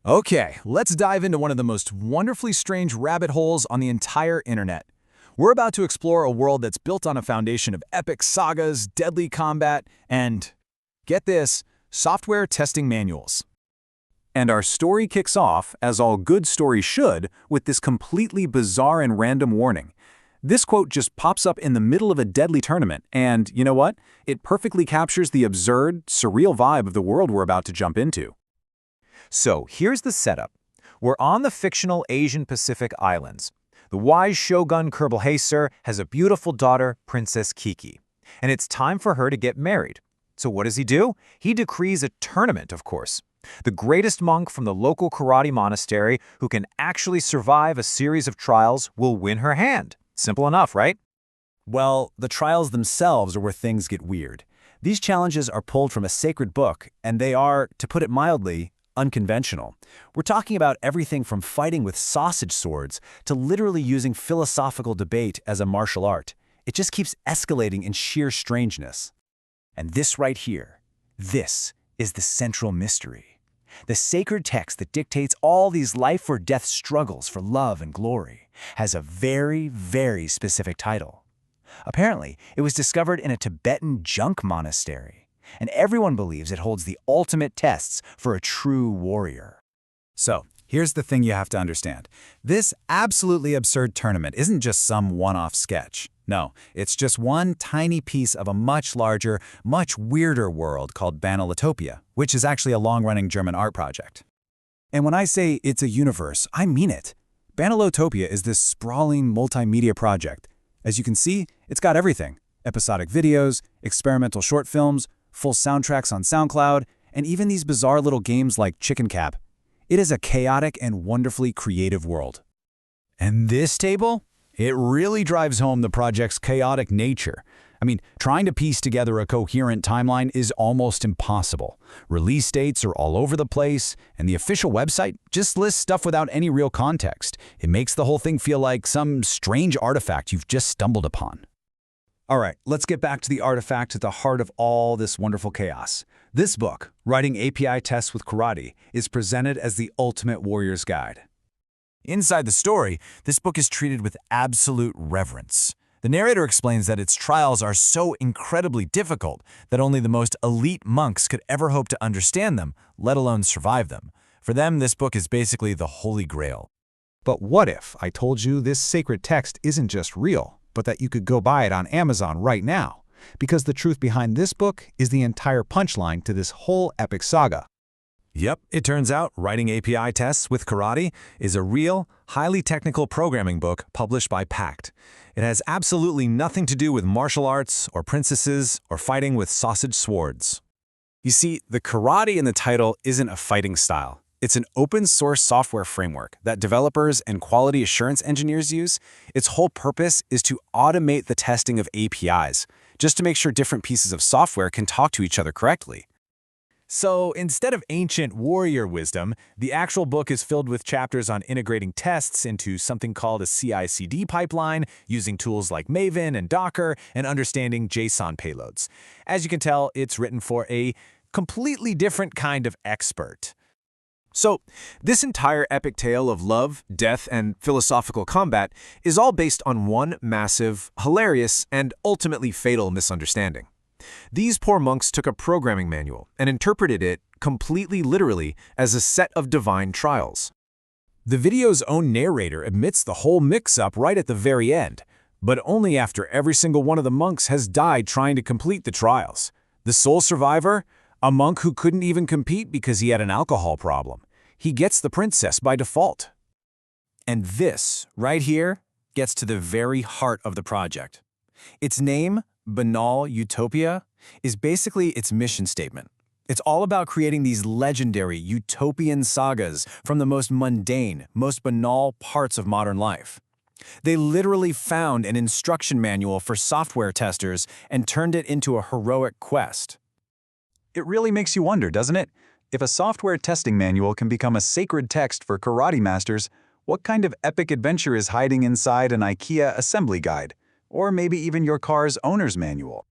Okay, let's dive into one of the most wonderfully strange rabbit holes on the entire internet. We're about to explore a world that's built on a foundation of epic sagas, deadly combat, and, get this, software testing manuals. And our story kicks off, as all good stories should, with this completely bizarre and random warning. This quote just pops up in the middle of a deadly tournament, and you know what? It perfectly captures the absurd, surreal vibe of the world we're about to jump into. So here's the setup. We're on the fictional Asian Pacific Islands. The wise shogun Kerbal has a beautiful daughter, Princess Kiki, and it's time for her to get married. So what does he do? He decrees a tournament, of course. The greatest monk from the local karate monastery who can actually survive a series of trials will win her hand. Simple enough, right? Well, the trials themselves are where things get weird. These challenges are pulled from a sacred book, and they are, to put it mildly, unconventional. We're talking about everything from fighting with sausage swords to literally using philosophical debate as a martial art. It just keeps escalating in sheer strangeness. And this right here, this is the central mystery. The sacred text that dictates all these life-or-death struggles for love and glory has a very, very specific title. Apparently, it was discovered in a Tibetan junk monastery, and everyone believes it holds the ultimate tests for a true warrior. So, here's the thing you have to understand. This absolutely absurd tournament isn't just some one-off sketch. No, it's just one tiny piece of a much larger, much weirder world called Banalotopia, which is actually a long-running German art project. And when I say it's a universe, I mean it. Banalotopia is this sprawling multimedia project. As you can see, it's got everything: episodic videos, experimental short films, full soundtracks on SoundCloud, and even these bizarre little games like Chicken Cap. It is a chaotic and wonderfully creative world. And this table? It really drives home the project's chaotic nature. I mean, trying to piece together a coherent timeline is almost impossible. Release dates are all over the place, and the official website just lists stuff without any real context. It makes the whole thing feel like some strange artifact you've just stumbled upon. All right, let's get back to the artifact at the heart of all this wonderful chaos. This book, Writing API Tests with Karate, is presented as the ultimate warrior's guide. Inside the story, this book is treated with absolute reverence. The narrator explains that its trials are so incredibly difficult that only the most elite monks could ever hope to understand them, let alone survive them. For them, this book is basically the Holy Grail. But what if I told you this sacred text isn't just real, but that you could go buy it on Amazon right now? Because the truth behind this book is the entire punchline to this whole epic saga. Yep, it turns out Writing API Tests with Karate is a real, highly technical programming book published by Pact. It has absolutely nothing to do with martial arts or princesses or fighting with sausage swords. You see, the karate in the title isn't a fighting style. It's an open-source software framework that developers and quality assurance engineers use. Its whole purpose is to automate the testing of APIs, just to make sure different pieces of software can talk to each other correctly. So instead of ancient warrior wisdom, the actual book is filled with chapters on integrating tests into something called a CI/CD pipeline, using tools like Maven and Docker, and understanding JSON payloads. As you can tell, it's written for a completely different kind of expert. So, this entire epic tale of love, death, and philosophical combat is all based on one massive, hilarious, and ultimately fatal misunderstanding. These poor monks took a programming manual and interpreted it, completely literally, as a set of divine trials. The video's own narrator admits the whole mix-up right at the very end, but only after every single one of the monks has died trying to complete the trials. The sole survivor? A monk who couldn't even compete because he had an alcohol problem. He gets the princess by default. And this, right here, gets to the very heart of the project. Its name, Banalotopia, is basically its mission statement. It's all about creating these legendary utopian sagas from the most mundane, most banal parts of modern life. They literally found an instruction manual for software testers and turned it into a heroic quest. It really makes you wonder, doesn't it? If a software testing manual can become a sacred text for karate masters, what kind of epic adventure is hiding inside an IKEA assembly guide? Or maybe even your car's owner's manual?